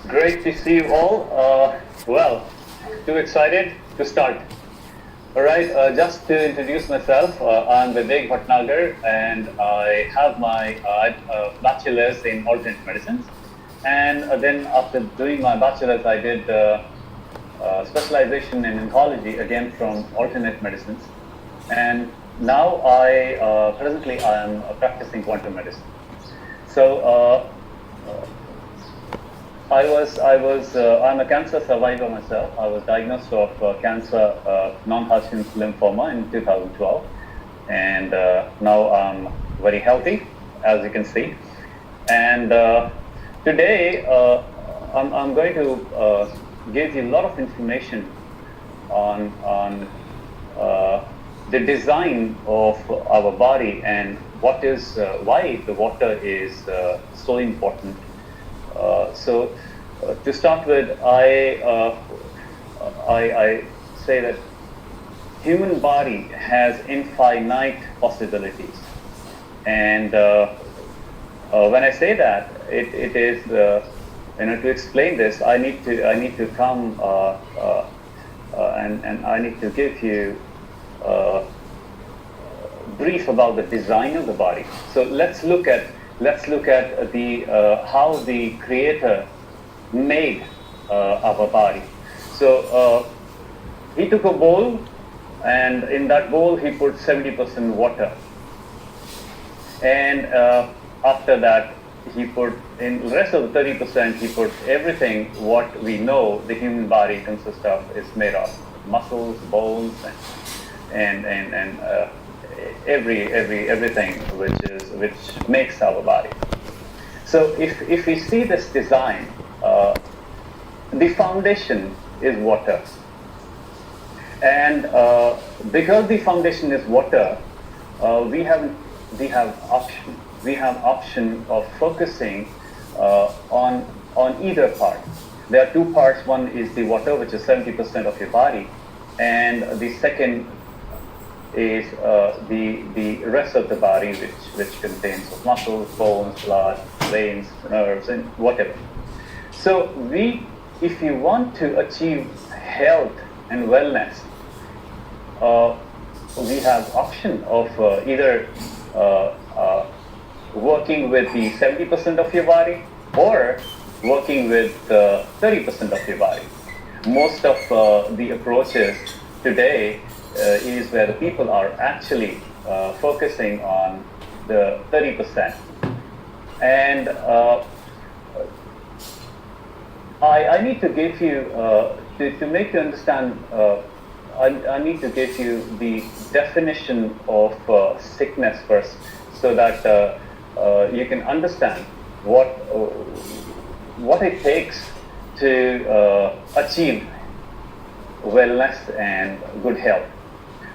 Great to see you all. Too excited to start. All right, just to introduce myself, I'm Vivek Bhatnagar, and I have my bachelor's in alternate medicines. And then after doing my bachelor's, I did specialization in oncology, again from alternate medicines. And now presently I am practicing quantum medicine. So I'm a cancer survivor myself. I was diagnosed of cancer, non-Hodgkin's lymphoma in 2012, and now I'm very healthy, as you can see. And today I'm going to give you a lot of information on the design of our body and why the water is so important. To start with, I say that human body has infinite possibilities, and when I say that, it is to explain this, I need to come and I need to give you brief about the design of the body. So let's look at the how the Creator made our body. So he took a bowl, and in that bowl he put 70% water, and after that he put in the rest of the 30%. He put everything what we know the human body consists of is made of: muscles, bones, and everything which makes our body. So if we see this design, the foundation is water, and because the foundation is water, we have option of focusing on either part. There are two parts. One is the water, which is 70% of your body, and the second is the rest of the body, which contains muscles, bones, blood, veins, nerves, and whatever. So if you want to achieve health and wellness, we have option of either working with the 70% of your body or working with 30% of your body. Most of the approaches today is where the people are actually focusing on the 30%. And I need to give you, to make you understand, I need to give you the definition of sickness first, so that you can understand what it takes to achieve wellness and good health.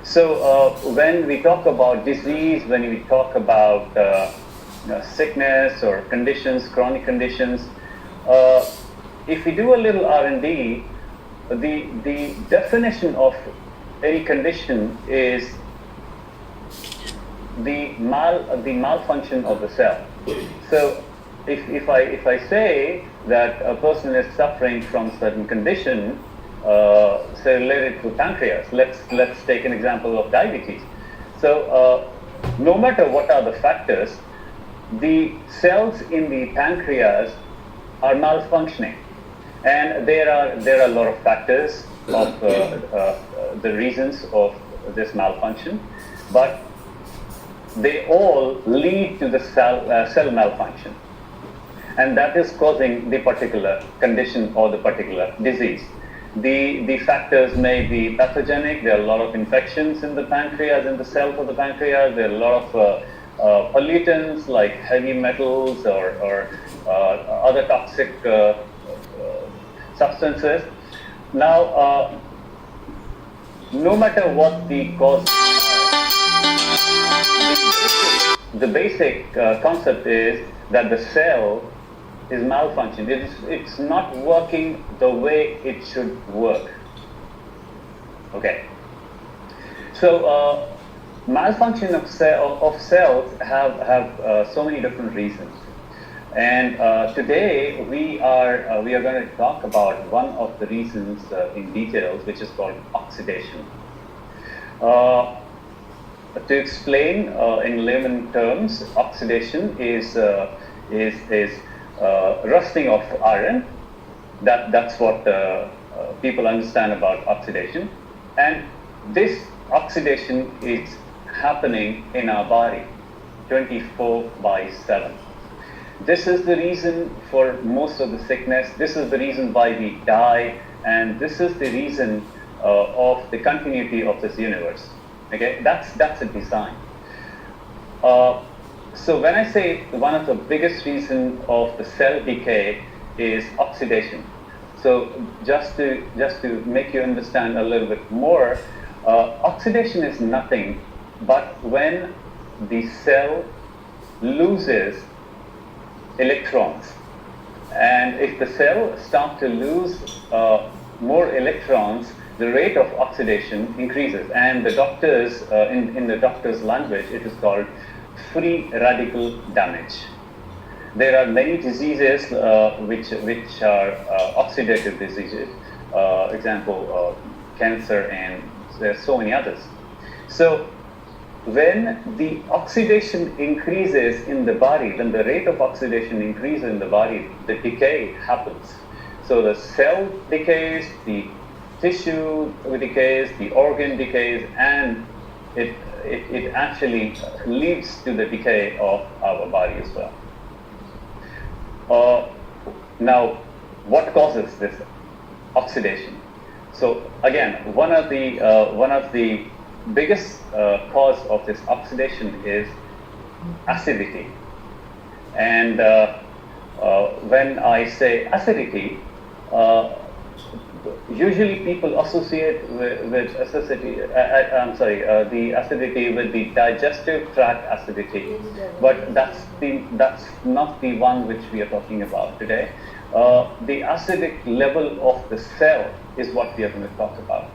So when we talk about disease, when we talk about sickness or conditions, chronic conditions, if we do a little R&D, the definition of any condition is the malfunction of the cell. So if I say that a person is suffering from a certain condition, say related to pancreas, let's take an example of diabetes. So no matter what are the factors, the cells in the pancreas are malfunctioning, and there are a lot of factors of the reasons of this malfunction, but they all lead to the cell malfunction, and that is causing the particular condition or the particular disease. The factors may be pathogenic. There are a lot of infections in the pancreas, in the cells of the pancreas. There are a lot of pollutants like heavy metals or other toxic substances. Now, no matter what the cause, the basic concept is that the cell is malfunctioning. It's not working the way it should work. Okay. So malfunction of cells have so many different reasons. And today we are going to talk about one of the reasons in details, which is called oxidation. To explain in layman terms, oxidation is rusting of iron. That's what people understand about oxidation, and this oxidation is happening in our body 24/7. This is the reason for most of the sickness. This is the reason why we die, and this is the reason of the continuity of this universe. Okay, that's a design. So when I say one of the biggest reasons of the cell decay is oxidation, so just to make you understand a little bit more, oxidation is nothing but when the cell loses electrons, and if the cell starts to lose more electrons, the rate of oxidation increases, and the doctors, in the doctor's language, it is called free radical damage. There are many diseases which are oxidative diseases, example cancer, and there are so many others. So when the oxidation increases in the body, when the rate of oxidation increases in the body, the decay happens. So the cell decays, the tissue decays, the organ decays, and it actually leads to the decay of our body as well. Now, what causes this oxidation? So again, one of the biggest cause of this oxidation is acidity. And when I say acidity, usually people associate the acidity with the digestive tract acidity, but that's not the one which we are talking about today. The acidic level of the cell is what we are going to talk about.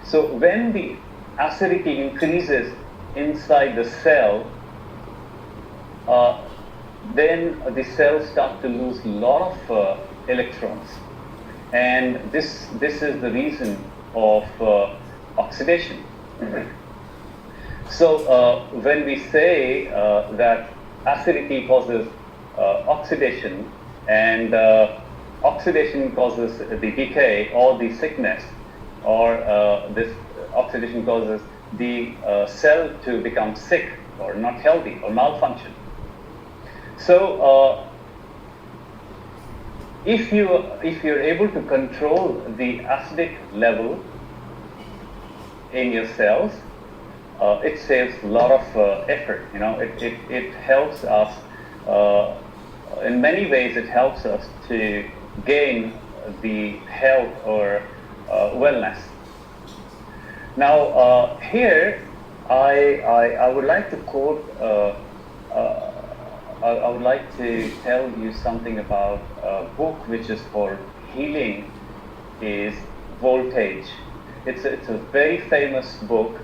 So when the acidity increases inside the cell, then the cells start to lose a lot of electrons. And this is the reason of oxidation. So when we say that acidity causes oxidation, and oxidation causes the decay or the sickness, or this oxidation causes the cell to become sick or not healthy or malfunction. So if you're able to control the acidic level in your cells, it saves a lot of effort. You know, it helps us in many ways. It helps us to gain the health or wellness. Now here I would like to quote. I would like to tell you something about a book which is called Healing is Voltage. It's a very famous book.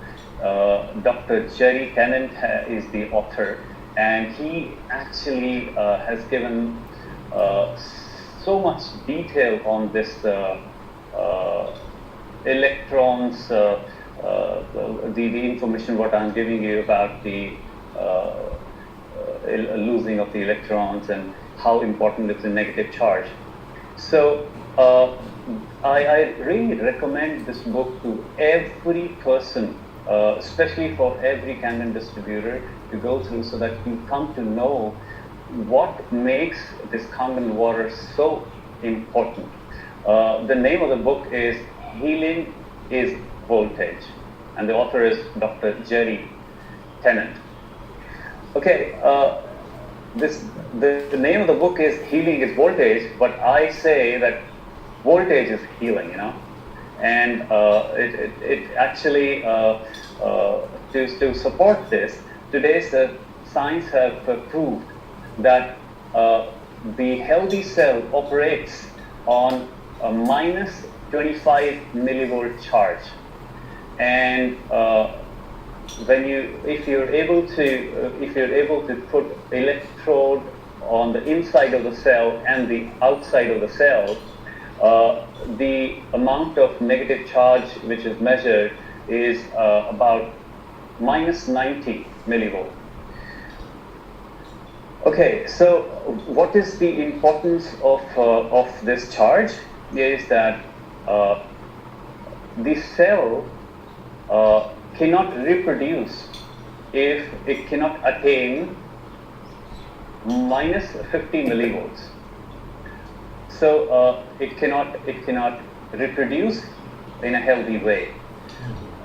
Dr. Jerry Tennant is the author, and he actually has given so much detail on this electrons, the information what I'm giving you about the losing of the electrons and how important is the negative charge. So I really recommend this book to every person, especially for every Kangen distributor, to go through, so that you come to know what makes this Kangen water so important. The name of the book is Healing is Voltage, and the author is Dr. Jerry Tennant. Okay, the name of the book is Healing is Voltage, but I say that voltage is healing, you know, and it actually to support this, today's science have proved that the healthy cell operates on a minus 25 millivolt charge, and if you're able to put electrode on the inside of the cell and the outside of the cell, the amount of negative charge which is measured is about minus 90 millivolt. Okay, so what is the importance of this charge is that the cell cannot reproduce if it cannot attain minus 50 millivolts. So it cannot reproduce in a healthy way.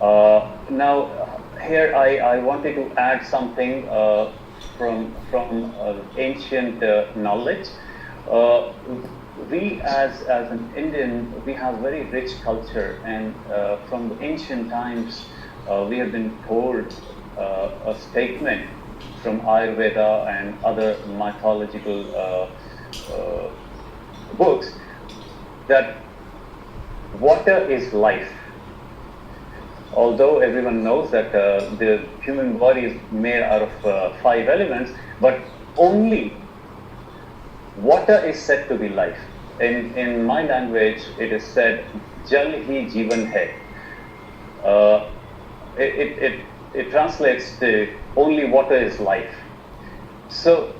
Now here I wanted to add something from ancient knowledge. We as an Indian, we have very rich culture, and from ancient times we have been told a statement from Ayurveda and other mythological books that water is life. Although everyone knows that the human body is made out of 5 elements, but only water is said to be life. In my language, it is said, Jal hi Jeevan hai. It translates to only water is life. So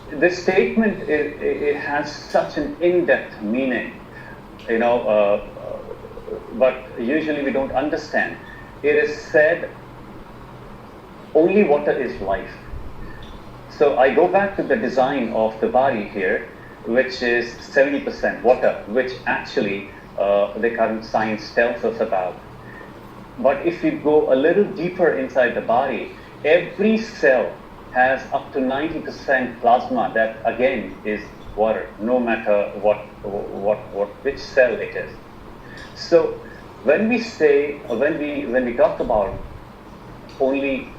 this statement, it has such an in-depth meaning, but usually we don't understand. It is said only water is life. So I go back to the design of the body here, which is 70% water, which actually the current science tells us about. But if we go a little deeper inside the body, every cell has up to 90% plasma that again is water, no matter which cell it is. So when we say, when we talk about only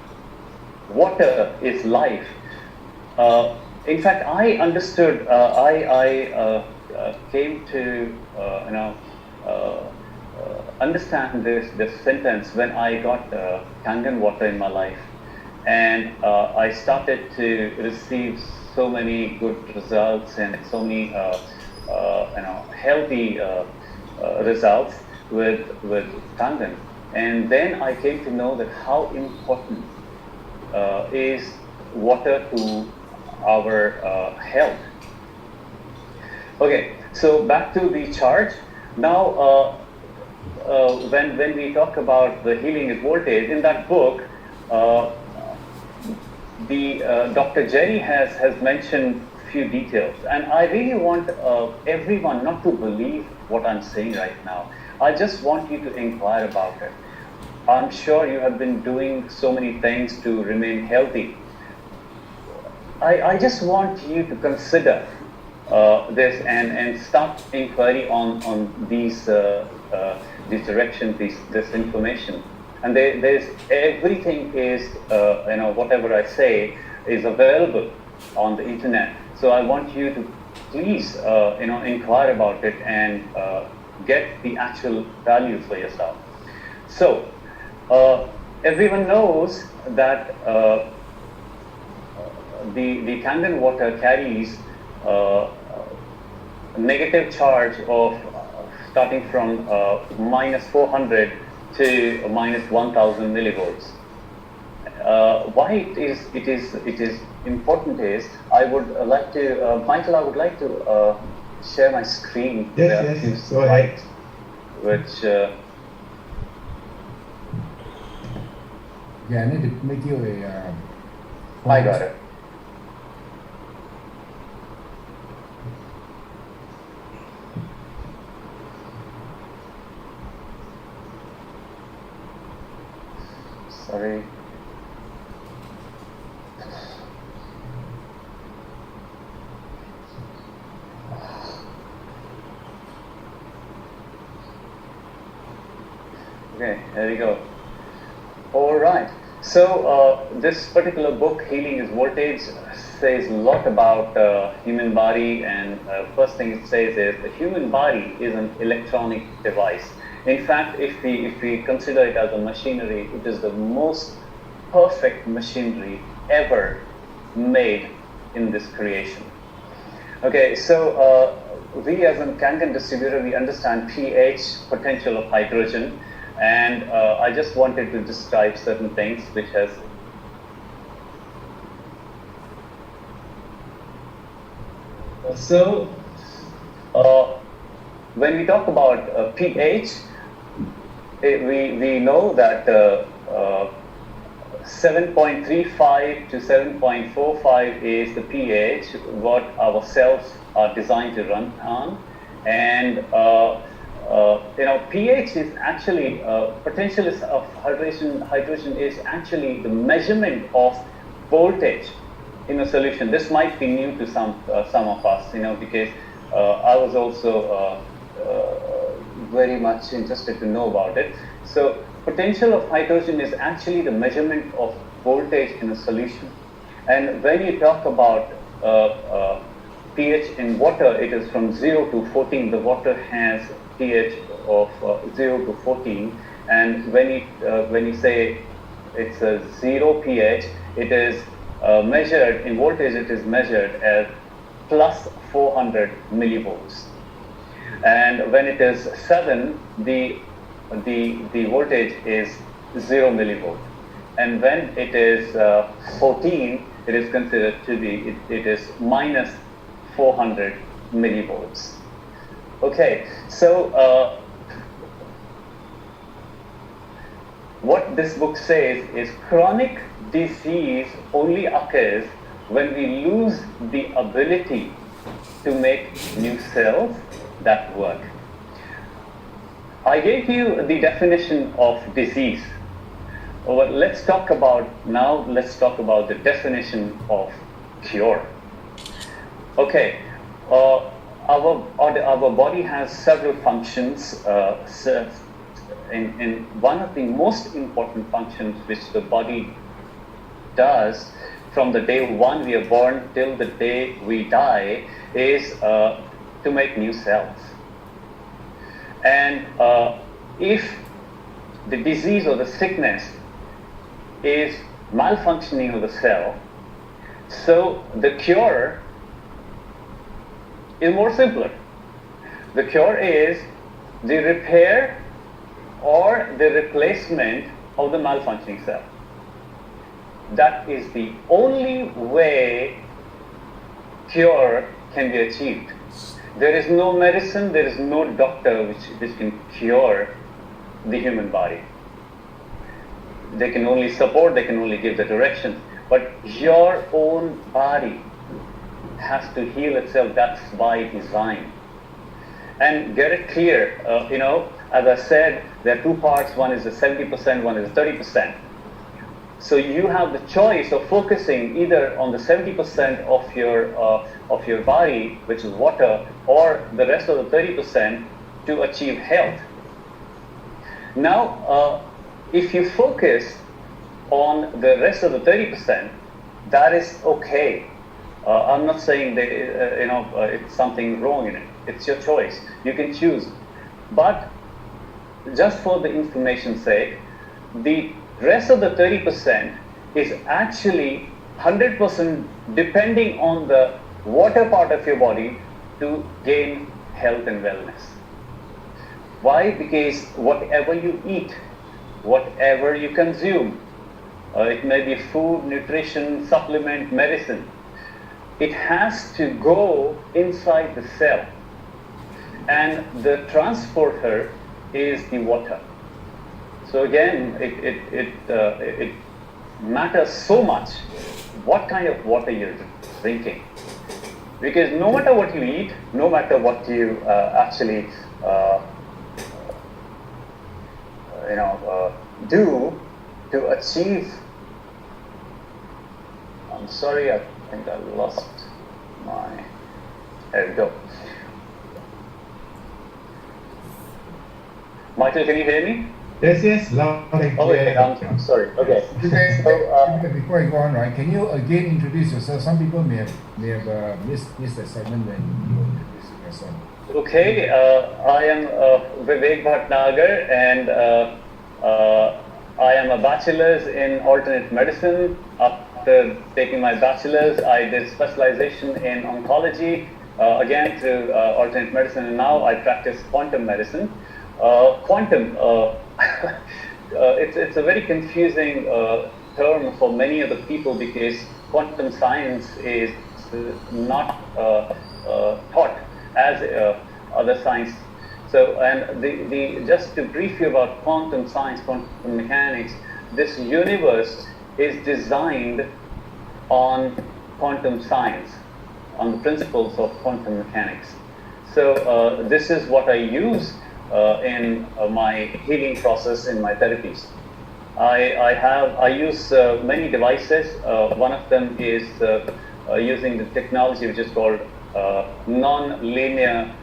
water is life, in fact, I understood. I came to understand this sentence when I got Kangen water in my life, and I started to receive so many good results and so many healthy results with Kangen. And then I came to know that how important is water to our health. Okay, so back to the charge. Now, when we talk about the healing is voltage, in that book, Dr. Jerry has mentioned few details, and I really want everyone not to believe what I'm saying right now. I just want you to inquire about it. I'm sure you have been doing so many things to remain healthy. I just want you to consider this and start inquiry on these directions, this information. And there's everything is whatever I say is available on the internet. So I want you to please inquire about it and get the actual value for yourself. So everyone knows that the Kangen water carries negative charge of starting from minus 400 to minus 1000 millivolts. Why it is important is, I would like to, Michael, I would like to share my screen. Yes, go ahead. Which yeah, I need to make you a I got it. Sorry. Okay, there we go. All right. So this particular book, Healing is Voltage, says a lot about human body, and first thing it says is the human body is an electronic device. In fact, if we consider it as a machinery, it is the most perfect machinery ever made in this creation. Okay, so we as a Kangen distributor, we understand pH, potential of hydrogen, and I just wanted to describe certain things which has. So, when we talk about pH, we know that 7.35 to 7.45 is the pH what our cells are designed to run on, and pH is actually potential of hydrogen is actually the measurement of voltage in a solution. This might be new to some of us, because I was also very much interested to know about it. So potential of hydrogen is actually the measurement of voltage in a solution. And when you talk about pH in water, it is from 0 to 14. The water has pH of 0 to 14. And when you say it's a 0 pH, it is measured in voltage. It is measured as plus 400 millivolts. And when it is 7, the voltage is 0 millivolt. And when it is 14, it is considered to be, it is minus 400 millivolts. Okay, so what this book says is chronic disease only occurs when we lose the ability to make new cells that work. I gave you the definition of disease. Well, let's talk about the definition of cure. Okay, our body has several functions. In one of the most important functions which the body does from the day one we are born till the day we die is to make new cells. And if the disease or the sickness is malfunctioning of the cell, so the cure is more simpler. The cure is the repair or the replacement of the malfunctioning cell. That is the only way cure can be achieved. There is no medicine, there is no doctor which can cure the human body. They can only support, they can only give the direction. But your own body has to heal itself. That's by design. And get it clear, as I said, there are two parts. One is the 70%, one is the 30%. So you have the choice of focusing either on the 70% of your body, which is water, or the rest of the 30% to achieve health. Now, if you focus on the rest of the 30%, that is okay. I'm not saying that it's something wrong in it. It's your choice. You can choose. But just for the information's sake, the rest of the 30% is actually 100% depending on the water part of your body to gain health and wellness. Why? Because whatever you eat, whatever you consume, it may be food, nutrition, supplement, medicine, it has to go inside the cell. And the transporter is the water. So again, it matters so much what kind of water you're drinking. Because no matter what you eat, no matter what you actually do to achieve. I'm sorry, I think I lost my. There we go. Michael, can you hear me? Yes, loud and clear. Oh, okay, I'm sorry. Okay. So, before you go on, right, can you again introduce yourself? Some people may have missed the segment when you were introducing yourself. Okay, I am Vivek Bhatnagar, and I am a bachelor's in alternate medicine. After taking my bachelor's, I did specialization in oncology, again through alternate medicine, and now I practice quantum medicine. Quantum, it's a very confusing term for many of the people because quantum science is not taught as other science. So, and just to brief you about quantum science, quantum mechanics, this universe is designed on quantum science, on the principles of quantum mechanics. So this is what I use in my healing process, in my therapies. I use many devices. One of them is using the technology which is called non-linear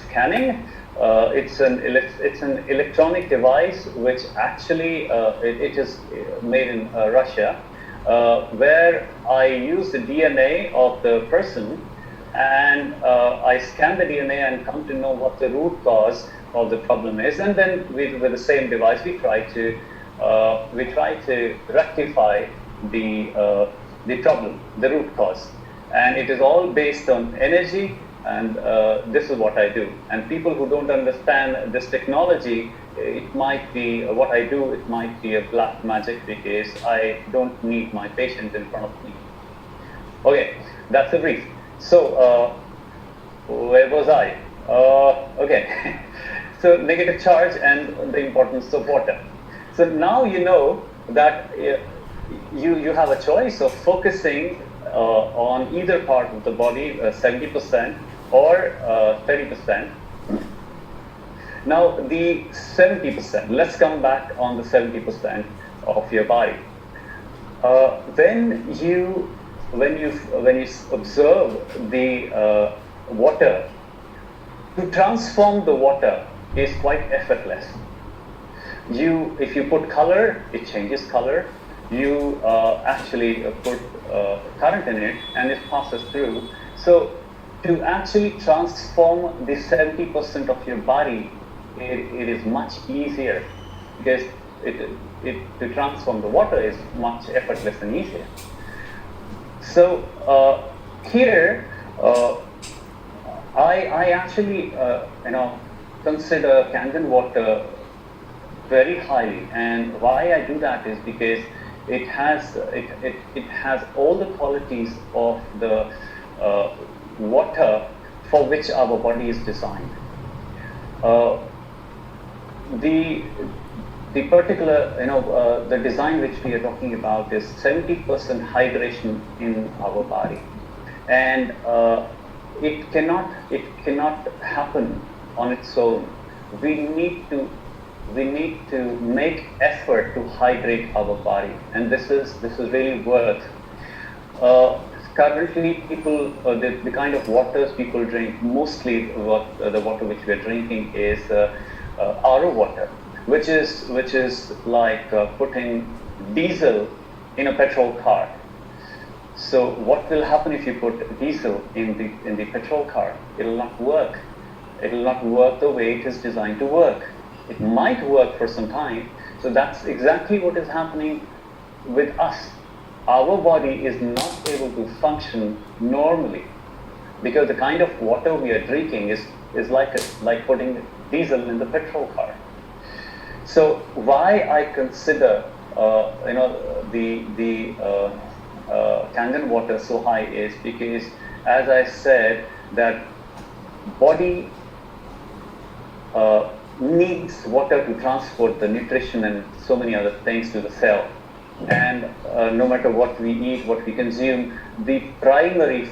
scanning. It's an electronic device which actually it is made in Russia, where I use the DNA of the person, and I scan the DNA and come to know what the root cause of the problem is, and then with the same device we try to rectify the problem, the root cause, and it is all based on energy. And this is what I do. And people who don't understand this technology, it might be what I do, it might be a black magic because I don't need my patient in front of me. Okay, that's a brief. So, where was I? Okay, so negative charge and the importance of water. So now you know that you have a choice of focusing on either part of the body, 70%, or 30%. Now the 70%, let's come back on the 70% of your body. When you observe the water, to transform the water is quite effortless. If you put color, it changes color. You actually put current in it and it passes through. So to actually transform the 70% of your body, it is much easier because to transform the water is much effortless and easier. So here I actually consider Kangen water very highly, and why I do that is because it has all the qualities of the water for which our body is designed. The particular, the design which we are talking about is 70% hydration in our body, and it cannot happen on its own. We need to make effort to hydrate our body, and this is really worth. Currently, people, the kind of waters people drink, mostly the water which we are drinking is RO water, which is like putting diesel in a petrol car. So what will happen if you put diesel in the petrol car? It will not work. It will not work the way it is designed to work. It might work for some time. So that's exactly what is happening with us. Our body is not able to function normally because the kind of water we are drinking is like putting diesel in the petrol car. So why I consider the Kangen water so high is because, as I said, that body needs water to transport the nutrition and so many other things to the cell. And no matter what we eat, what we consume, the primary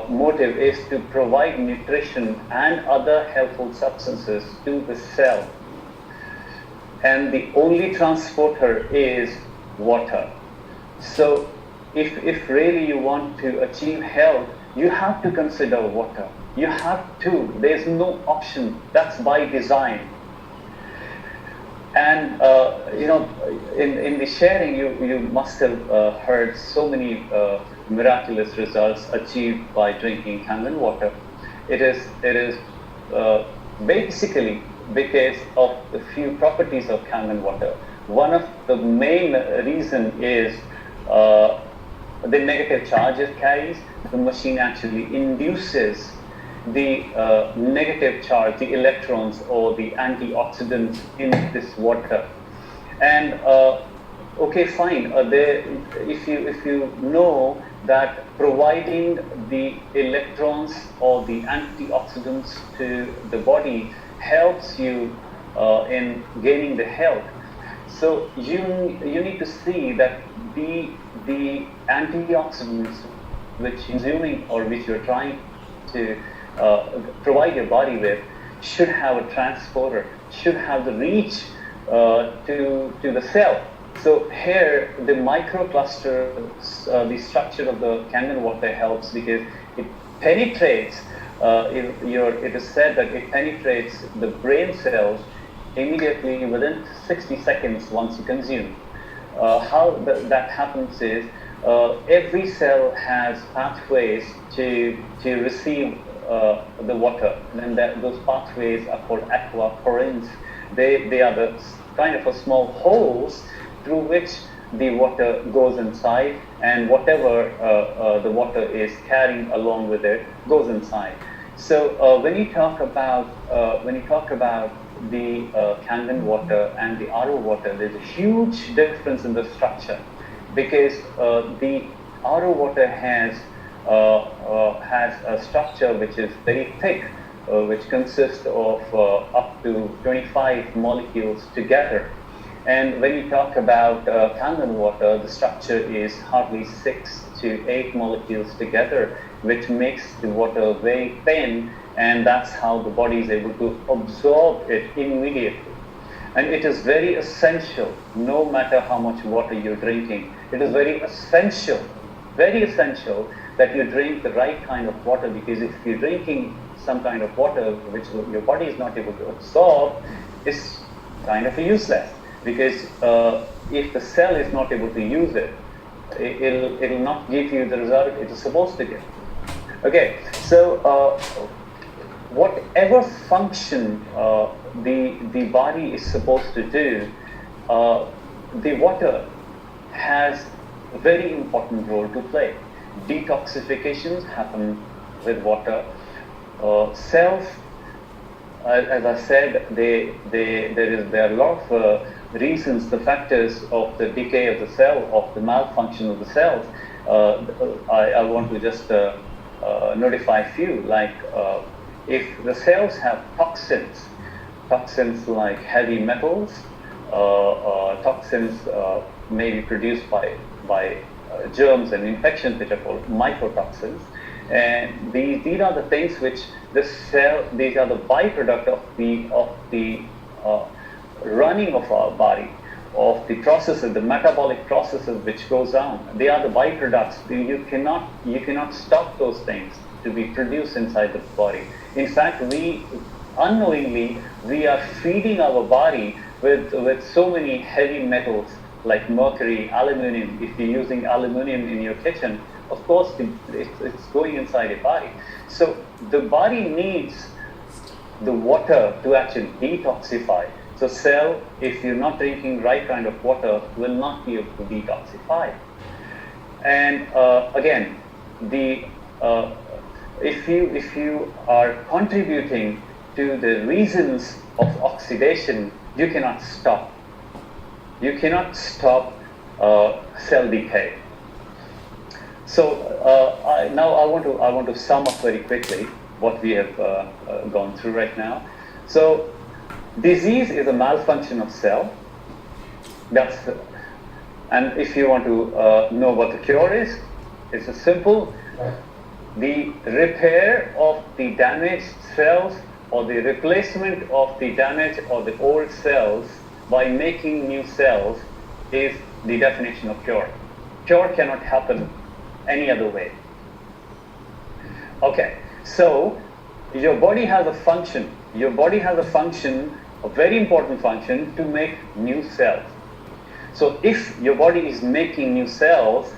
motive is to provide nutrition and other helpful substances to the cell. And the only transporter is water. So if really you want to achieve health, you have to consider water. You have to. There's no option. That's by design. And in the sharing, you must have heard so many miraculous results achieved by drinking Kangen water. It is basically because of the few properties of Kangen water. One of the main reason is the negative charge it carries. The machine actually induces the negative charge, the electrons or the antioxidants in this water. And okay, fine. If you know that providing the electrons or the antioxidants to the body helps you in gaining the health, so you need to see that the antioxidants which you're consuming or which you're trying to provide your body with should have a transporter, should have the reach to the cell. So here the microcluster, the structure of the Kangen water helps because it penetrates, it is said that it penetrates the brain cells immediately within 60 seconds once you consume. How that happens is every cell has pathways to receive the water, and those pathways are called aquaporins. They are the kind of a small holes through which the water goes inside, and whatever the water is carrying along with it goes inside. So when you talk about the Kangen water and the RO water, there's a huge difference in the structure, because the RO water has a structure which is very thick, which consists of up to 25 molecules together. And when you talk about Kangen water, the structure is hardly 6 to 8 molecules together, which makes the water very thin, and that's how the body is able to absorb it immediately. And it is very essential, no matter how much water you're drinking, it is very essential that you drink the right kind of water, because if you're drinking some kind of water which your body is not able to absorb, it's kind of useless. Because if the cell is not able to use it, it'll not give you the result it is supposed to give. Okay, so whatever function the body is supposed to do, the water has a very important role to play. Detoxifications happen with water. Cells, as I said, there are a lot of reasons, the factors of the decay of the cell, of the malfunction of the cells. I want to just notify a few, like if the cells have toxins like heavy metals, toxins may be produced by germs and infections, which are called mycotoxins. And these are the things which these are the byproduct of the running of our body, of the processes, the metabolic processes which goes on. They are the byproducts. You cannot stop those things to be produced inside the body. In fact, unknowingly we are feeding our body with so many heavy metals like mercury, aluminum. If you're using aluminum in your kitchen, of course it's going inside your body. So the body needs the water to actually detoxify. So cell, if you're not drinking right kind of water, will not be able to detoxify. And again, if you are contributing to the reasons of oxidation, you cannot stop. You cannot stop cell decay. So now I want to sum up very quickly what we have gone through right now. So disease is a malfunction of cell. And if you want to know what the cure is, it's a simple: the repair of the damaged cells, or the replacement of the damaged or the old cells by making new cells, is the definition of cure. Cure cannot happen any other way. Okay, so your body has a function. Your body has a function, a very important function, to make new cells. So if your body is making new cells,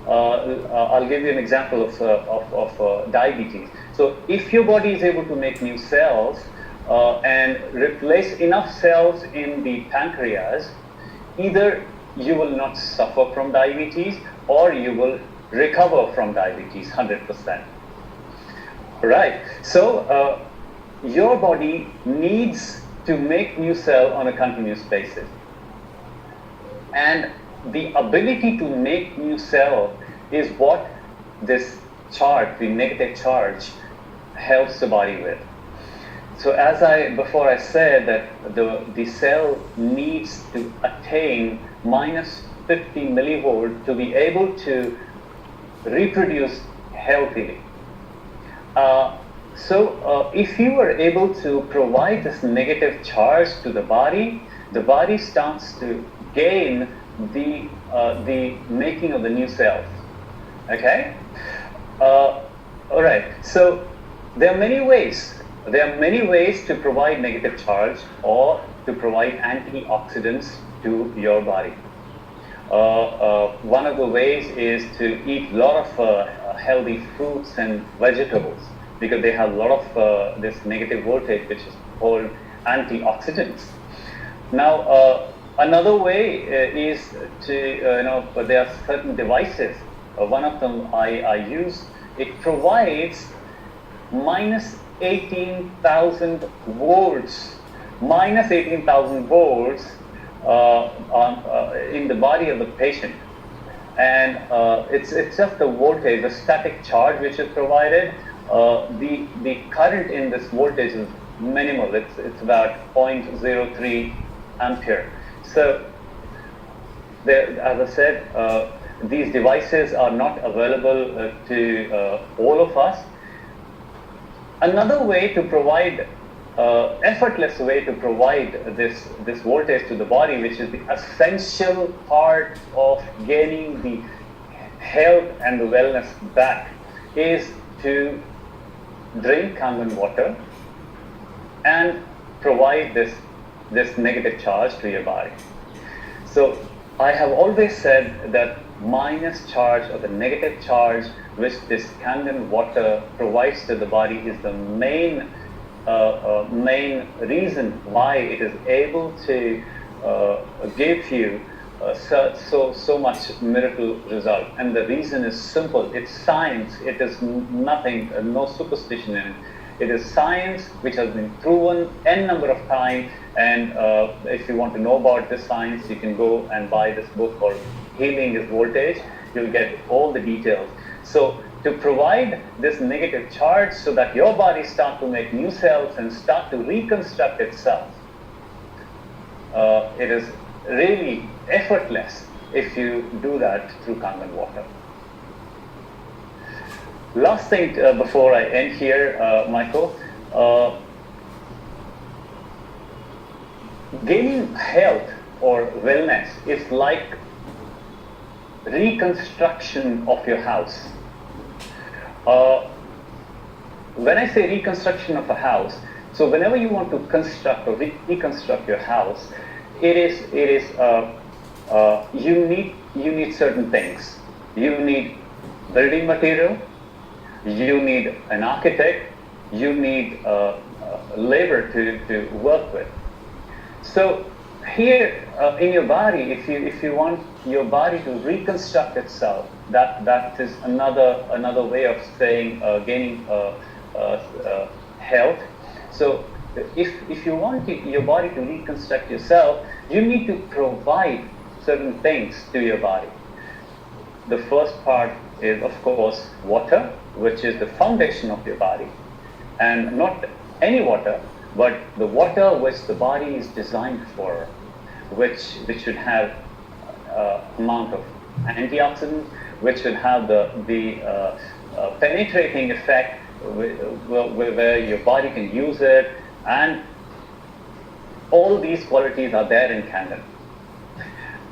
I'll give you an example of diabetes. So if your body is able to make new cells and replace enough cells in the pancreas, either you will not suffer from diabetes or you will recover from diabetes 100%. Right. So your body needs to make new cell on a continuous basis. And the ability to make new cell is what this charge, the negative charge, helps the body with. So as before I said that the cell needs to attain minus 50 millivolt to be able to reproduce healthily. So if you are able to provide this negative charge to the body starts to gain the making of the new cells. Okay? All right. So there are many ways. There are many ways to provide negative charge or to provide antioxidants to your body. One of the ways is to eat a lot of healthy fruits and vegetables because they have a lot of this negative voltage, which is called antioxidants. Now, another way is to, there are certain devices. One of them I use. It provides minus 18,000 volts, in the body of the patient. And it's just the voltage, the static charge which is provided. The current in this voltage is minimal. It's about 0.03 ampere. So, as I said, these devices are not available to all of us. Another way to provide, effortless way to provide this voltage to the body, which is the essential part of gaining the health and the wellness back, is to drink Kangen water and provide this negative charge to your body. So I have always said that minus charge or the negative charge which this Kangen water provides to the body is the main reason why it is able to give you so much miracle result. And the reason is simple. It's science. It is nothing, no superstition in it. It is science which has been proven n number of times. And if you want to know about this science, you can go and buy this book called Healing is Voltage. You'll get all the details. So to provide this negative charge so that your body starts to make new cells and start to reconstruct itself, it is really effortless if you do that through Kangen water. Last thing before I end here, Michael, gaining health or wellness is like reconstruction of your house. When I say reconstruction of a house, so whenever you want to construct or reconstruct your house, you need certain things. You need building material, you need an architect, you need labor to work with. So here in your body, if you want your body to reconstruct itself, that is another way of saying gaining health. So if you want your body to reconstruct yourself, you need to provide certain things to your body. The first part is, of course, water, which is the foundation of your body, and not any water, but the water which the body is designed for, which should have amount of antioxidants, which should have the penetrating effect where your body can use it, and all these qualities are there in Kangen.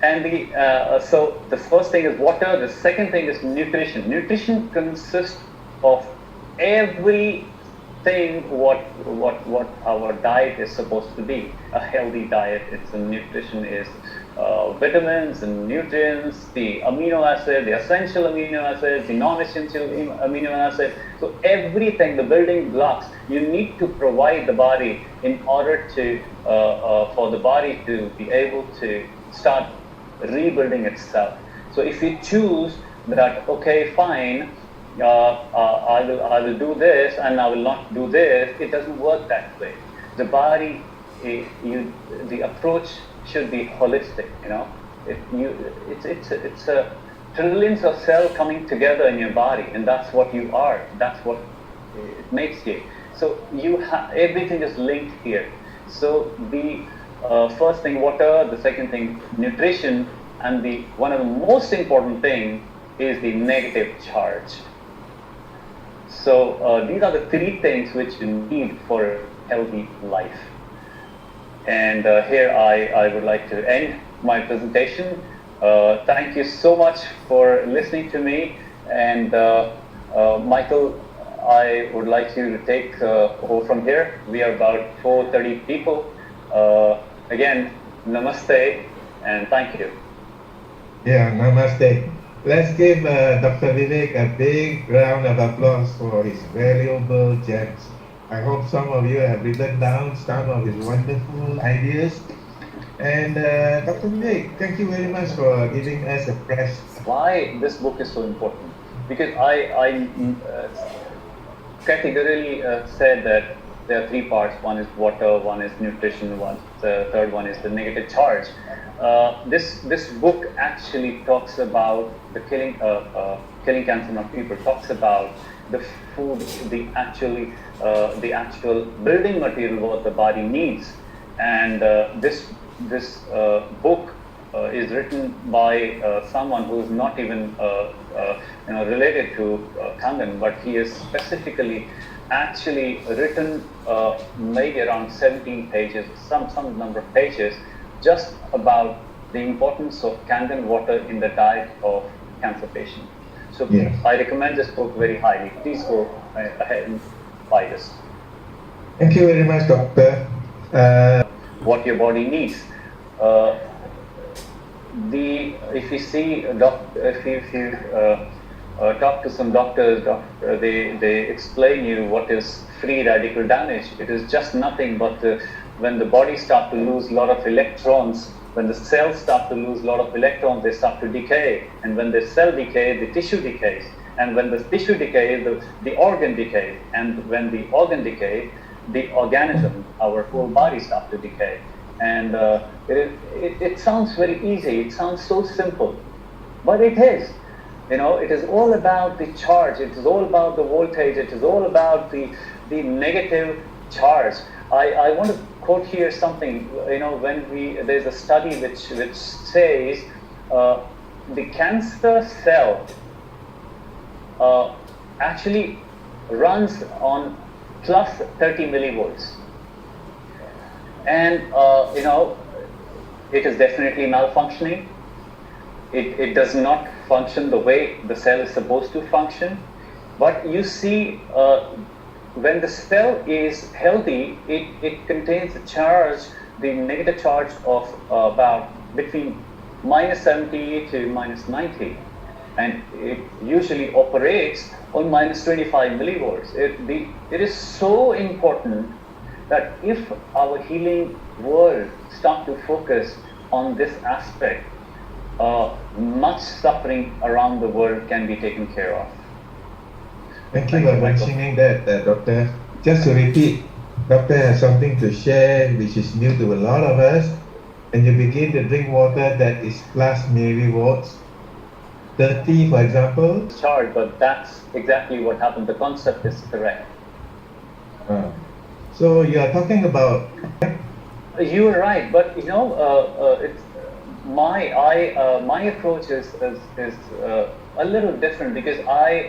And so the first thing is water. The second thing is nutrition. Nutrition consists of everything what our diet is supposed to be. A healthy diet. Nutrition is vitamins and nutrients, the amino acid, the essential amino acids, the non-essential amino acids. So everything, the building blocks, you need to provide the body in order to for the body to be able to start rebuilding itself. So if you choose that, okay, fine, I will do this and I will not do this. It doesn't work that way. The body, the approach should be holistic. It's a trillions of cells coming together in your body, and that's what you are. That's what it makes you. So everything is linked here. So the first thing, water. The second thing, nutrition, and the one of the most important thing is the negative charge. So these are the three things which you need for a healthy life. And here I would like to end my presentation. Thank you so much for listening to me. And Michael, I would like you to take over from here. We are about 430 people. Again, namaste and thank you. Yeah, namaste. Let's give Dr. Vivek a big round of applause for his valuable gems. I hope some of you have written down some of his wonderful ideas. And Dr. Vivek, thank you very much for giving us a fresh... Why this book is so important? Because I categorically said that there are three parts. One is water, one is nutrition, the third one is the negative charge. This book actually talks about the killing cancer of people. Talks about the food, the actual building material what the body needs, and this book is written by someone who is not even related to Kangen, but he is specifically actually written maybe around 17 pages, some number of pages, just about the importance of Kangen water in the diet of cancer patients. So yeah. I recommend this book very highly. Please go ahead and buy this. Thank you very much, Doctor. What your body needs. If you see if you talk to some doctors, they explain you what is free radical damage. It is just nothing but when the body starts to lose a lot of electrons, when the cells start to lose a lot of electrons, they start to decay. And when the cell decays, the tissue decays. And when the tissue decays, the organ decays. And when the organ decays, the organism, our whole body starts to decay. And it sounds very easy. It sounds so simple, but it is. It is all about the charge. It is all about the voltage. It is all about the negative charge. I want to quote here something. When there's a study which says the cancer cell actually runs on plus 30 millivolts. And, it is definitely malfunctioning. It does not function the way the cell is supposed to function. But you see, when the cell is healthy, it contains a charge, the negative charge of about between minus 70 to minus 90. And it usually operates on minus 25 millivolts. It is so important that if our healing world start to focus on this aspect, much suffering around the world can be taken care of. Thank you for mentioning that, Doctor. Just to repeat, Doctor has something to share which is new to a lot of us. When you begin to drink water that is plus millivolts, 30 for example. Charge, but that's exactly what happened. The concept is correct. So you are talking about... You are right, but it's my approach is a little different, because I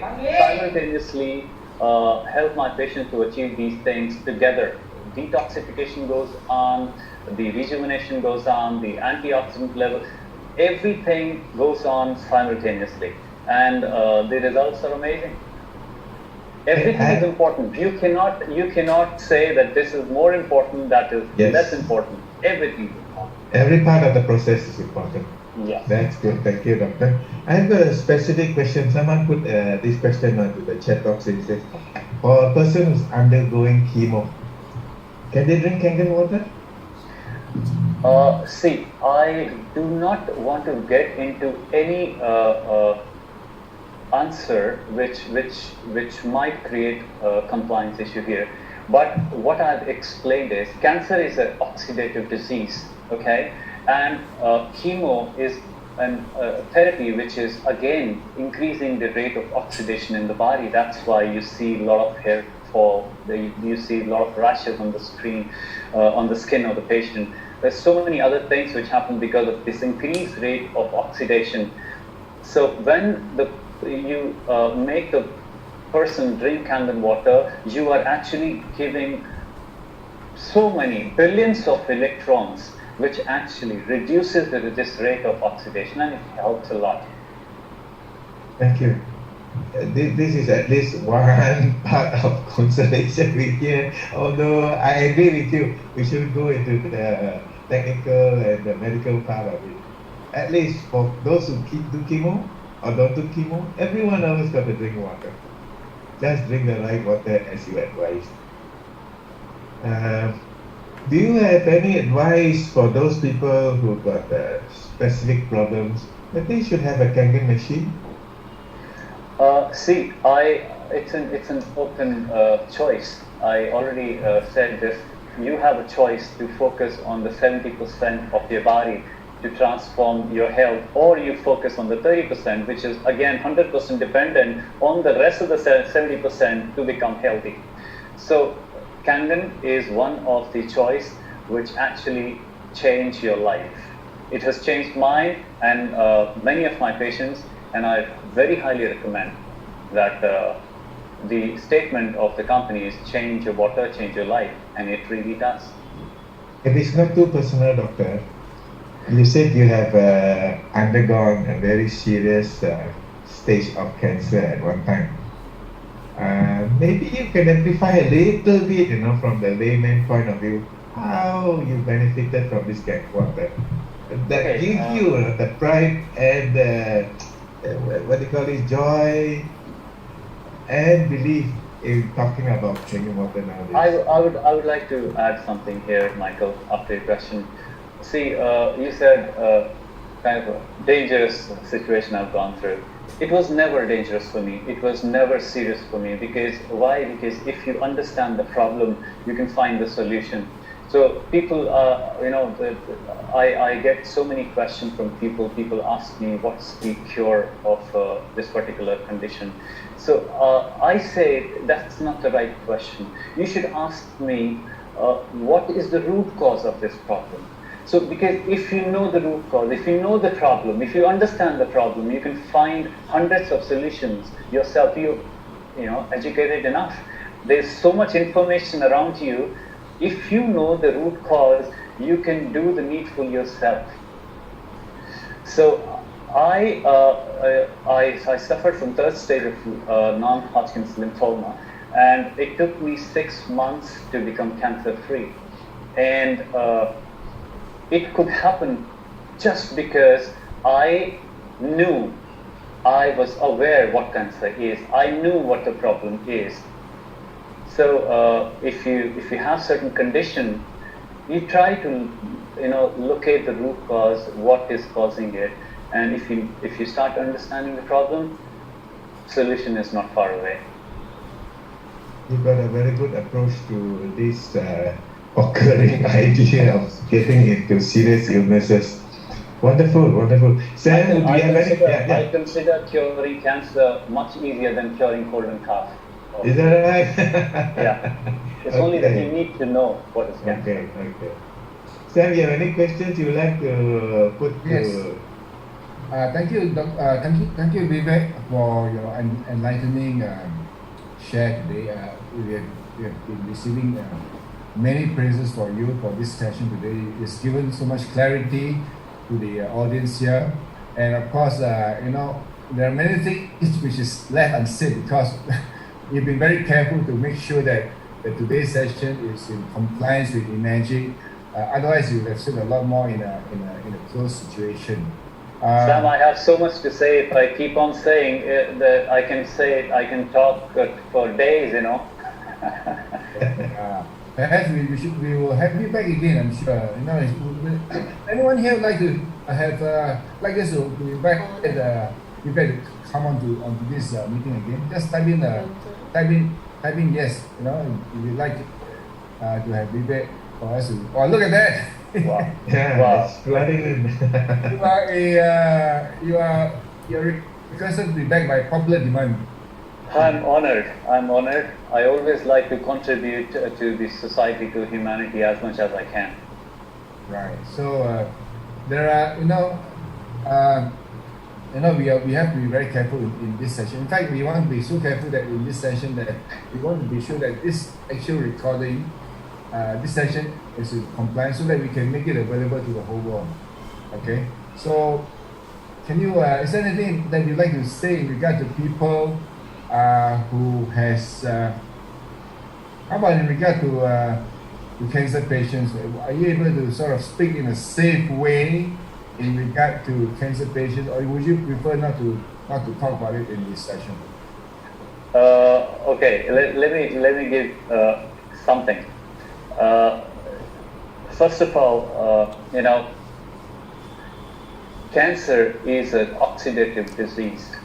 simultaneously help my patients to achieve these things together. Detoxification goes on, the rejuvenation goes on, the antioxidant level, everything goes on simultaneously, and the results are amazing. Everything is important. You cannot say that this is more important, that is less important. Everything is important. Every part of the process is important. Yeah. That's good. Thank you, Doctor. I have a specific question. Someone put this question onto the chat box. It says, for a person who's undergoing chemo, can they drink Kangen water? See, I do not want to get into any answer which might create a compliance issue here. But what I've explained is cancer is an oxidative disease, okay, and chemo is an therapy which is again increasing the rate of oxidation in the body. That's why you see a lot of hair fall, you see a lot of rashes on the screen, on the skin of the patient. There's so many other things which happen because of this increased rate of oxidation. So when you make the person drink Kangen water, you are actually giving so many billions of electrons, which actually reduces this rate of oxidation, and it helps a lot. Thank you. This is at least one part of consolation we hear. Although I agree with you, we should go into the technical and the medical part of it. At least for those who do chemo or don't do chemo, everyone always got to drink water. Just drink the right water as you advised. Do you have any advice for those people who got specific problems that they should have a Kangen machine? See, it's an open choice. I already said this. You have a choice to focus on the 70% of your body to transform your health, or you focus on the 30%, which is again 100% dependent on the rest of the 70% to become healthy. So Kangen is one of the choice which actually change your life. It has changed mine and many of my patients, and I very highly recommend that the statement of the company is change your water, change your life, and it really does. It is not too personal, doctor. You said you have undergone a very serious stage of cancer at one time. Maybe you can amplify a little bit, from the layman point of view, how you benefited from this Kangen water. That gives you the pride and what do you call it, joy and belief in talking about Kangen water nowadays. I would like to add something here, Michael, after your question. See, you said kind of a dangerous situation I've gone through. It was never dangerous for me. It was never serious for me. Because why? Because if you understand the problem, you can find the solution. So people, I get so many questions from people. People ask me, what's the cure of this particular condition? So I say that's not the right question. You should ask me, what is the root cause of this problem? So because if you know the root cause, if you know the problem, if you understand the problem, you can find hundreds of solutions yourself. You educated enough. There's so much information around you. If you know the root cause, you can do the needful yourself. So I suffered from third stage of non-Hodgkin's lymphoma, and it took me 6 months to become cancer-free. And it could happen just because I knew, I was aware what cancer is. I knew what the problem is. So if you have certain condition, you try to locate the root cause, what is causing it, and if you start understanding the problem, solution is not far away. You've got a very good approach to this occurring idea of getting into serious illnesses. Wonderful, wonderful. Sam, do you have any? I consider curing cancer much easier than curing cold and cough. Is that right? Yeah. It's only that you need to know what is cancer. Okay. Sam, you have any questions you would like to put Yes. Thank you, Vivek, for your enlightening share today. We have been receiving many praises for you for this session today. It's given so much clarity to the audience here, and of course, there are many things which is left unsaid because you've been very careful to make sure that today's session is in compliance with Imagine. Otherwise, you would have said a lot more in a closed situation. Sam, I have so much to say. If I keep on saying that, I can talk for days. Perhaps we will have you back again. I'm sure. Anyone here like to have like us to invite Vivek to come onto this meeting again, just type in yes. You know, if you like to have Vivek for us to. Oh, look at that! Wow. Yeah, Wow. it's flooding in. You're requested to be back by popular demand. I'm honored. I always like to contribute to the society, to humanity as much as I can. Right. So there are, we have to be very careful in this session. In fact, we want to be so careful that in this session that we want to be sure that this actual recording, this session is compliant so that we can make it available to the whole world. Okay. So, can you? Is there anything that you'd like to say in regard to people who has? How about in regard to cancer patients? Are you able to sort of speak in a safe way in regard to cancer patients, or would you prefer not to talk about it in this session? Okay, let me give something. First of all, cancer is an oxidative disease.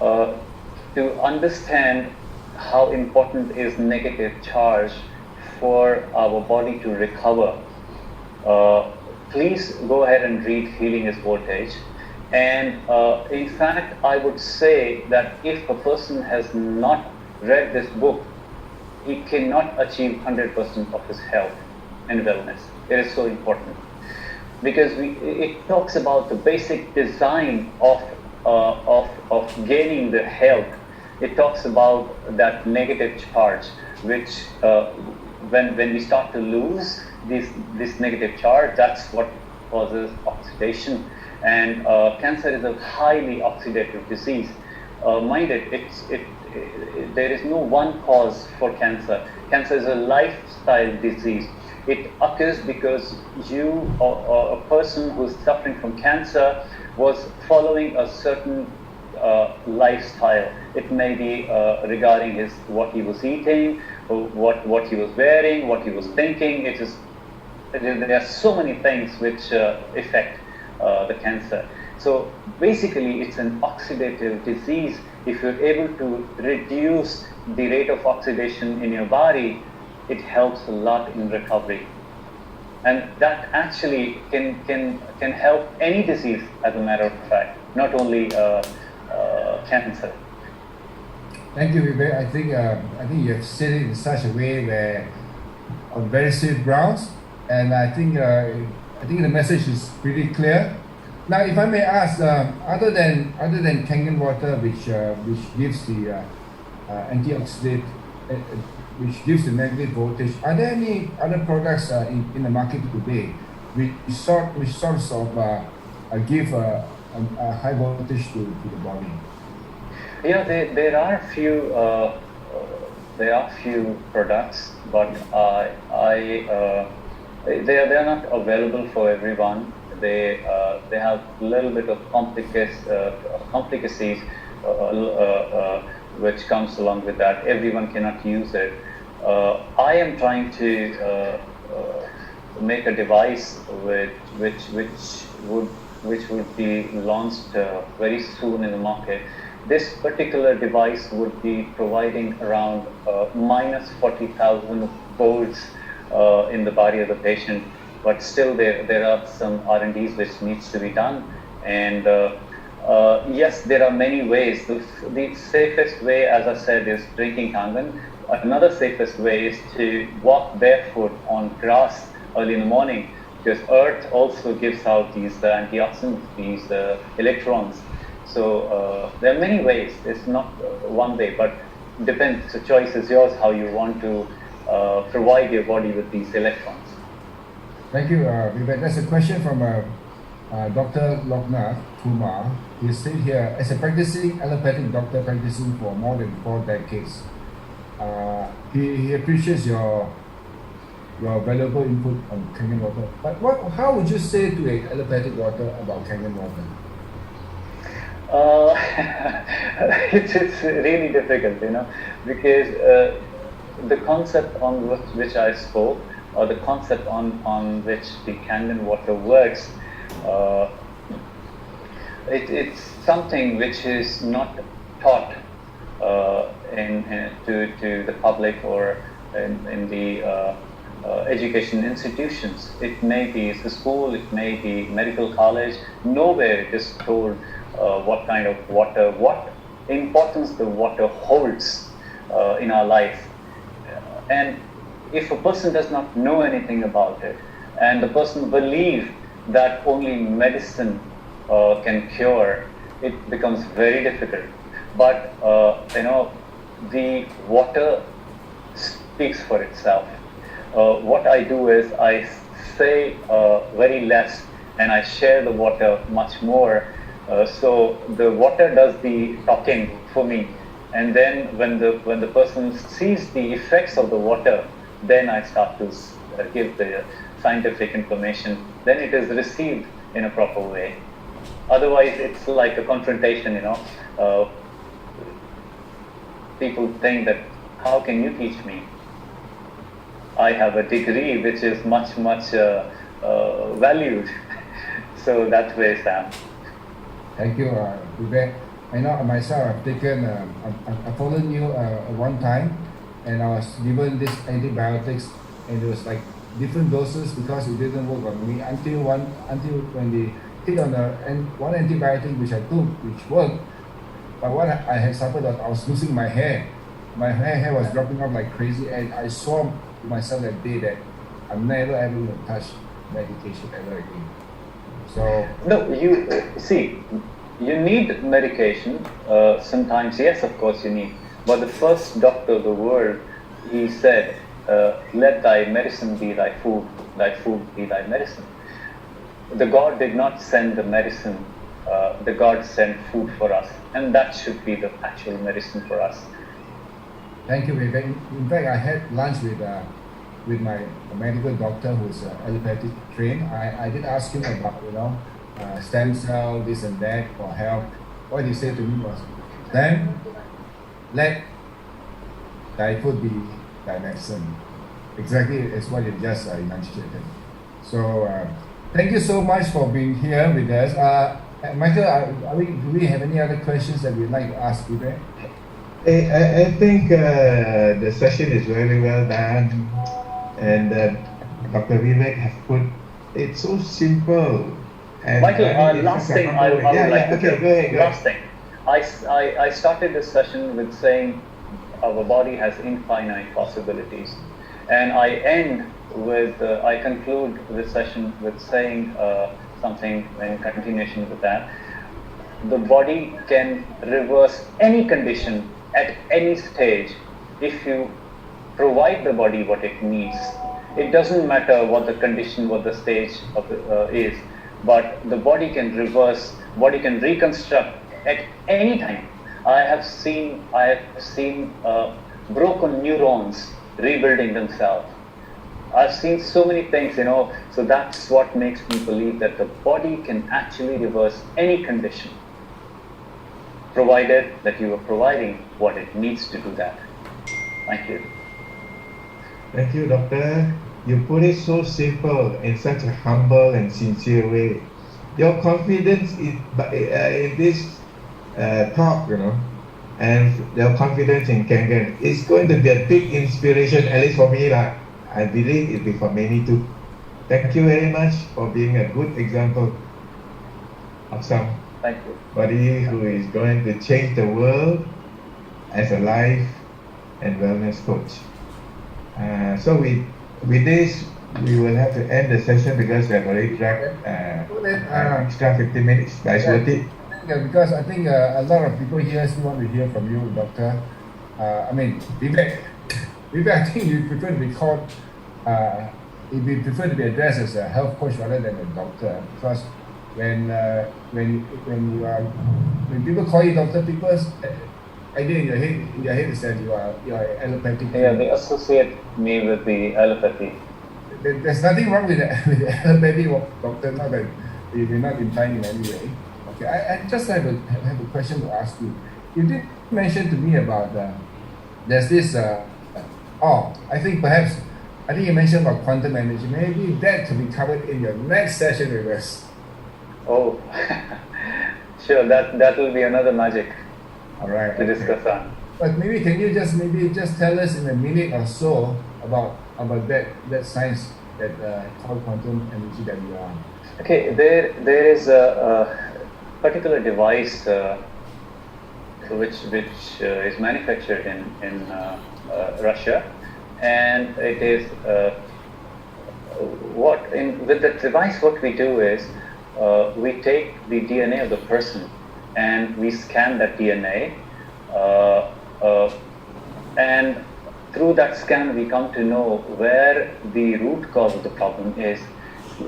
To understand how important is negative charge for our body to recover, please go ahead and read Healing is Voltage. And in fact, I would say that if a person has not read this book, he cannot achieve 100% of his health and wellness. It is so important because it talks about the basic design of gaining the health. It talks about that negative charge, which when we start to lose this negative charge, that's what causes oxidation. And cancer is a highly oxidative disease. Mind it, there is no one cause for cancer. Cancer is a lifestyle disease. It occurs because you or a person who is suffering from cancer was following a certain lifestyle. It may be regarding what he was eating, what he was wearing, what he was thinking. There are so many things which affect the cancer. So basically, it's an oxidative disease. If you're able to reduce the rate of oxidation in your body, it helps a lot in recovery. And that actually can help any disease, as a matter of fact, not only cancer. Thank you, Vivek. I think you have said it in such a way where on very safe grounds, and I think the message is pretty clear. Now, if I may ask, other than Kangen water, which gives the antioxidant, which gives the negative voltage, are there any other products in the market today which sort of give a high voltage to the body? Yeah, there are few products, but they are not available for everyone. They have a little bit of complicacies which comes along with that. Everyone cannot use it. I am trying to make a device which would be launched very soon in the market. This particular device would be providing around minus 40,000 volts in the body of the patient. But still, there are some R&Ds which needs to be done, and yes, there are many ways. The safest way, as I said, is drinking Kangen. Another safest way is to walk barefoot on grass early in the morning, because earth also gives out these antioxidants, these electrons. So there are many ways. It's not one way, but depends. The choice is yours how you want to provide your body with these electrons. Thank you, Vivek. That's a question from Dr. Loknath Kumar. He said here, as a practicing allopathic doctor practicing for more than 4 decades, he appreciates your valuable input on Kangen water. But how would you say to an allopathic doctor about Kangen water? It's really difficult, because the concept on which I spoke, or the concept on which the Kangen water works, it's something which is not taught to the public or in the education institutions. It may be the school, it may be medical college. Nowhere it is told what kind of water, what importance the water holds in our life. And if a person does not know anything about it, and the person believes that only medicine can cure, it becomes very difficult. But the water speaks for itself. What I do is I say very less and I share the water much more. So the water does the talking for me. And then when the person sees the effects of the water, then I start to give the scientific information. Then it is received in a proper way. Otherwise, it's like a confrontation. People think that, how can you teach me? I have a degree which is much valued. So that way, Sam. Thank you, Vivek. I know myself, I've taken, I followed you one time, and I was given this antibiotics, and it was like different doses because it didn't work on me until when they hit on one antibiotic which I took, which worked. But what I had suffered was I was losing my hair. My hair was dropping off like crazy, and I swore to myself that day that I'm never ever going to touch medication ever again. So no, you see, you need medication. Sometimes, yes, of course, you need. But the first doctor of the world, he said, "Let thy medicine be thy food be thy medicine." The God did not send the medicine. The God sent food for us, and that should be the actual medicine for us. Thank you, Vivek. In fact, I had lunch with my medical doctor who's allopathic trained. I did ask him about stem cell, this and that for health. What he said to me was, "Then let thy food be thy medicine." Exactly as what you just enunciated. So thank you so much for being here with us. Michael, do we have any other questions that we'd like to ask Vivek? I think the session is very well done, and Dr. Vivek has put it so simple. And Michael, last thing I would like to okay, go ahead. Last thing, I started this session with saying our body has infinite possibilities, and I conclude this session with saying something in continuation with that. The body can reverse any condition at any stage if you provide the body what it needs. It doesn't matter what the condition, what the stage of is, but the body can reverse, body can reconstruct at any time. I have seen broken neurons rebuilding themselves. I've seen so many things, so that's what makes me believe that the body can actually reverse any condition, provided that you are providing what it needs to do that. Thank you. Thank you, Doctor. You put it so simple in such a humble and sincere way. Your confidence in this talk, and your confidence in Kangen is going to be a big inspiration, at least for me. I believe it will be for many too. Thank you very much for being a good example of somebody who is going to change the world as a life and wellness coach. So with this, we will have to end the session because we have already dragged extra 15 minutes by Swati. Yeah, because I think a lot of people here still want to hear from you, Doctor. Vivek, I think you prefer to be called, you prefer to be addressed as a health coach rather than a doctor, because when people call you doctor, people's idea in your head is that you are allopathic. Yeah, they associate me with the allopathy. There's nothing wrong with the allopathy doctor, not that we're not implying in any way. Okay, I just have a question to ask you. You did mention to me about there's this. I think you mentioned about quantum energy. Maybe that could be covered in your next session with us. Oh, Sure, that will be another magic All right. to discuss on. But maybe can you just tell us in a minute or so about that science that called quantum energy that you are. Okay, there is a particular device which is manufactured in Russia, and it is with the device what we do is we take the DNA of the person and we scan that DNA, and through that scan we come to know where the root cause of the problem is.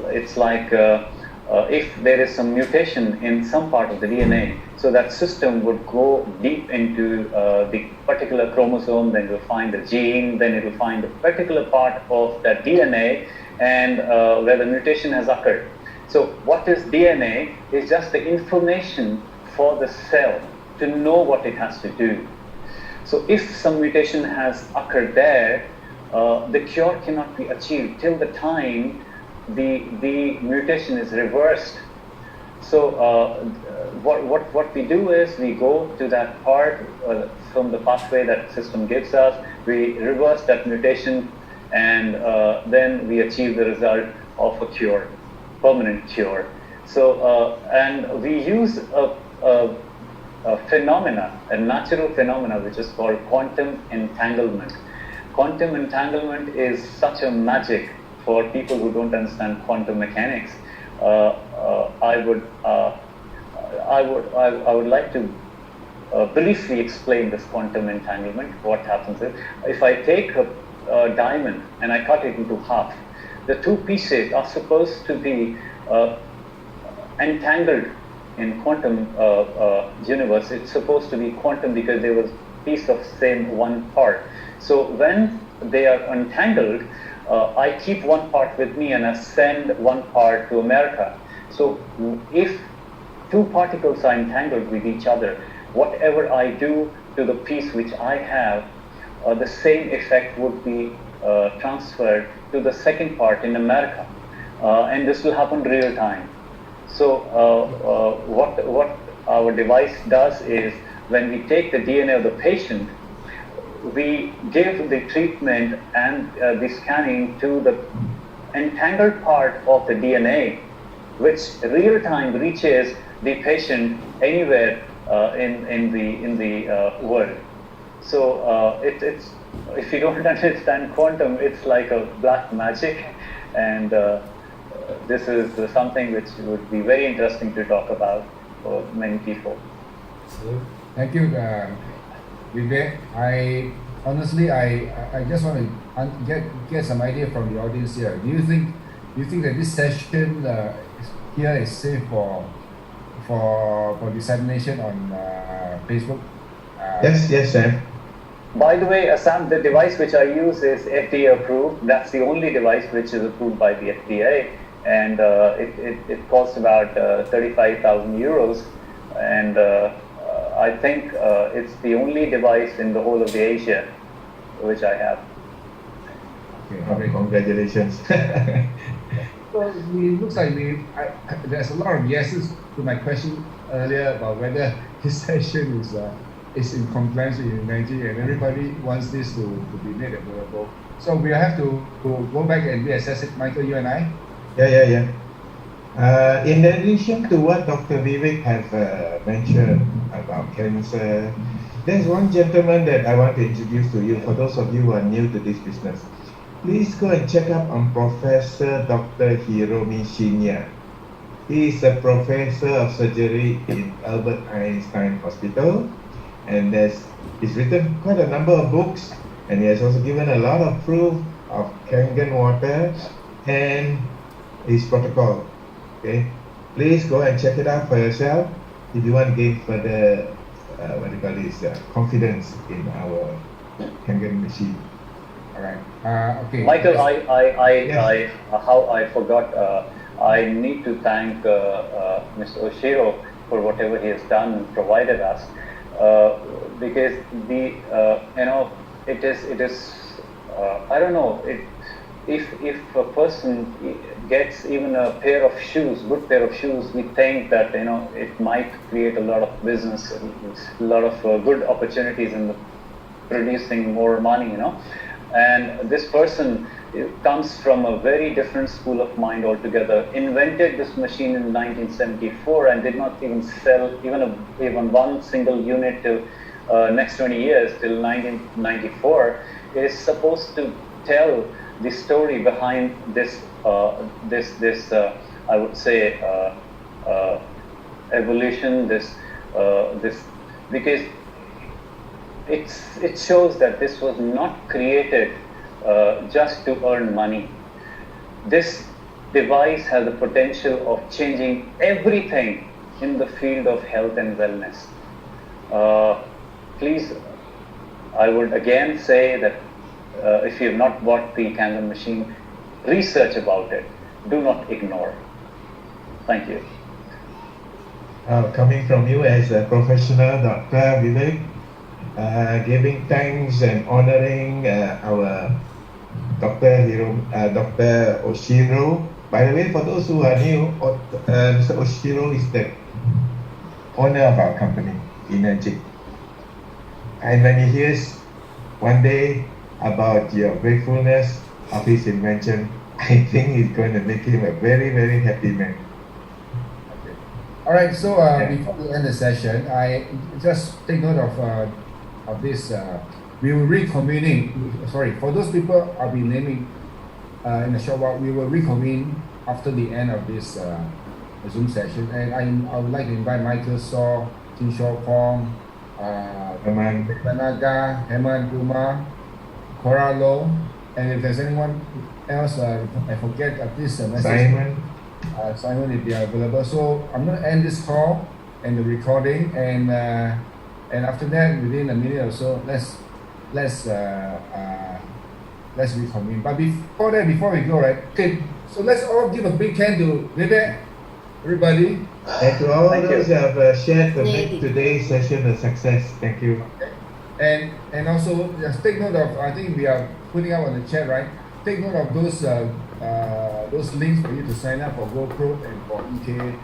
It's like if there is some mutation in some part of the DNA, so that system would go deep into the particular chromosome, then it will find the gene, then it will find a particular part of that DNA and where the mutation has occurred. So what is DNA is just the information for the cell to know what it has to do. So if some mutation has occurred there, the cure cannot be achieved till the time the mutation is reversed. So what we do is we go to that part from the pathway that system gives us, we reverse that mutation, and then we achieve the result of a cure, permanent cure. So and we use a phenomena, a natural phenomena which is called quantum entanglement. Quantum entanglement is such a magic for people who don't understand quantum mechanics. I would like to briefly explain this quantum entanglement. What happens is, if I take a diamond and I cut it into half, the two pieces are supposed to be entangled in quantum universe. It's supposed to be quantum because there was piece of same one part. So when they are entangled, I keep one part with me and I send one part to America. So if two particles are entangled with each other, whatever I do to the piece which I have, the same effect would be transferred to the second part in America, and this will happen real time. So what our device does is, when we take the DNA of the patient, we give the treatment and the scanning to the entangled part of the DNA, which real time reaches the patient anywhere in the world. So it's if you don't understand quantum, it's like a black magic, and this is something which would be very interesting to talk about for many people. Thank you, Vivek. I honestly, I just want to get some idea from the audience here. Do you think that this session here is safe for dissemination on Facebook? Yes, Sam. By the way, Sam, the device which I use is FDA approved. That's the only device which is approved by the FDA, and it costs about 35,000 euros, and I think it's the only device in the whole of the Asia which I have. Okay, Congratulations. So it looks like there's a lot of yeses to my question earlier about whether this session is in compliance with humanity, and everybody wants this to be made available. So we have to go back and reassess it, Michael, you and I? Yeah. In addition to what Dr. Vivek has mentioned about cancer, there's one gentleman that I want to introduce to you for those of you who are new to this business. Please go and check up on Professor Dr. Hiromi Shinya. He is a professor of surgery in Albert Einstein Hospital, and he's written quite a number of books, and he has also given a lot of proof of Kangen water and his protocol. Okay, please go and check it out for yourself if you want to gain further confidence in our Kangen machine. All right. Okay. Michael, yes. I forgot. I need to thank Mr. Oshiro for whatever he has done and provided us, because it is I don't know, if a person gets even a pair of shoes, good pair of shoes, we think that it might create a lot of business, a lot of good opportunities in producing more money, And this person comes from a very different school of mind altogether. Invented this machine in 1974 and did not even sell even one single unit till next 20 years till 1994. It is supposed to tell the story behind this I would say evolution, this because it shows that this was not created just to earn money. This device has the potential of changing everything in the field of health and wellness. Please, I would again say that if you have not bought the Kangen machine, research about it. Do not ignore. Thank you. Coming from you as a professional, Dr. Vivek, giving thanks and honoring our Dr. Oshiro. By the way, for those who are new, Mr. Oshiro is the owner of our company, Energy. And when he hears one day about your gratefulness of his invention, I think it's going to make him a very, very happy man. Okay. All right. So before we end the session, I just take note of this. We will reconvening. Sorry, for those people I'll be naming in a short while. We will reconvene after the end of this Zoom session, and I would like to invite Michael Saw, Tin Shaw Kong, Vivek Bhatnagar, Heman Kumar, Cora Low, and if there's anyone else I forget, please message Simon if they are available. So I'm going to end this call and the recording, and after that, within a minute or so, let's reconvene. But before we go, right? Okay, so let's all give a big hand to Vivek, everybody. And to all those who have shared to make today's session a success. Thank you. Okay. And also just take note of, I think we are putting out on the chat, right? Take note of those links for you to sign up for GoPro and for EK